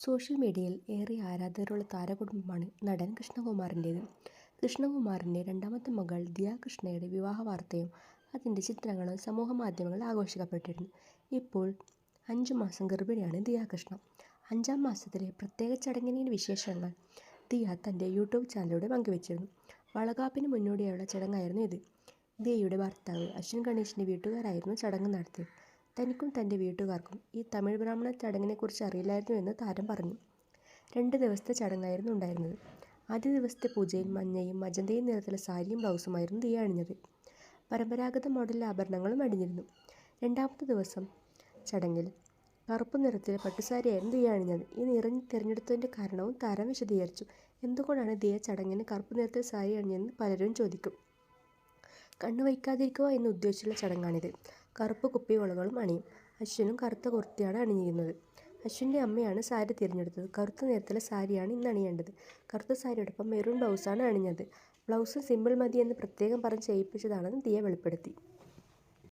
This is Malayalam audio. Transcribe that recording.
സോഷ്യൽ മീഡിയയിൽ ഏറെ ആരാധകരുള്ള താരകുടുംബമാണ് നടൻ കൃഷ്ണകുമാറിൻ്റേത്. കൃഷ്ണകുമാറിൻ്റെ രണ്ടാമത്തെ മകൾ ദിയ കൃഷ്ണയുടെ വിവാഹ വാർത്തയും അതിൻ്റെ ചിത്രങ്ങളും സമൂഹമാധ്യമങ്ങളിൽ ആഘോഷിക്കപ്പെട്ടിരുന്നു. ഇപ്പോൾ 5 മാസം ഗർഭിണിയാണ് ദിയ കൃഷ്ണ. 5-ാം മാസത്തിലെ പ്രത്യേക ചടങ്ങിൻ്റെ വിശേഷങ്ങൾ ദിയ തൻ്റെ യൂട്യൂബ് ചാനലിലൂടെ പങ്കുവച്ചിരുന്നു. വളകാപ്പിന് മുന്നോടിയായുള്ള ചടങ്ങായിരുന്നു ഇത്. ദിയയുടെ ഭർത്താവ് അശ്വിൻ ഗണേഷിൻ്റെ വീട്ടുകാരായിരുന്നു ചടങ്ങ് നടത്തിയത്. തനിക്കും തൻ്റെ വീട്ടുകാർക്കും ഈ തമിഴ് ബ്രാഹ്മണ ചടങ്ങിനെക്കുറിച്ച് അറിയില്ലായിരുന്നു എന്ന് താരം പറഞ്ഞു. 2 ദിവസത്തെ ചടങ്ങായിരുന്നു ഉണ്ടായിരുന്നത്. ആദ്യ ദിവസത്തെ പൂജയിൽ മഞ്ഞയും മജന്തയും നിറത്തിലുള്ള സാരിയും ബ്ലൗസുമായിരുന്നു ദിയ അണിഞ്ഞത്. പരമ്പരാഗത മോഡലിലെ ആഭരണങ്ങളും അണിഞ്ഞിരുന്നു. 2-ാമത്തെ ദിവസം ചടങ്ങിൽ കറുപ്പ് നിറത്തിലെ പട്ടുസാരിയായിരുന്നു ദിയ അണിഞ്ഞത്. ഈ നിറം തിരഞ്ഞെടുത്തതിൻ്റെ കാരണവും താരം വിശദീകരിച്ചു. എന്തുകൊണ്ടാണ് ദിയ ചടങ്ങിന് കറുപ്പ് നിറത്തിൽ സാരി അണിഞ്ഞതെന്ന് പലരും ചോദിക്കും. കണ്ണു വയ്ക്കാതിരിക്കുക എന്ന് ഉദ്ദേശിച്ചുള്ള ചടങ്ങാണിത്. കറുപ്പ് കുപ്പിവളകളും അണിയും. അശ്വിനും കറുത്ത കുർത്തയാണ് അണിഞ്ഞിരുന്നത്. അശ്വിൻ്റെ അമ്മയാണ് സാരി തിരഞ്ഞെടുത്തത്. കറുത്ത നിറത്തിലെ സാരിയാണ് ഇന്ന് അണിയേണ്ടത്. കറുത്ത സാരിയോടൊപ്പം മെറൂൺ ബ്ലൗസാണ് അണിഞ്ഞത്. ബ്ലൗസ് സിമ്പിൾ മതി എന്ന് പ്രത്യേകം പറഞ്ഞ് ചെയ്യിപ്പിച്ചതാണെന്ന് ദിയ വെളിപ്പെടുത്തി.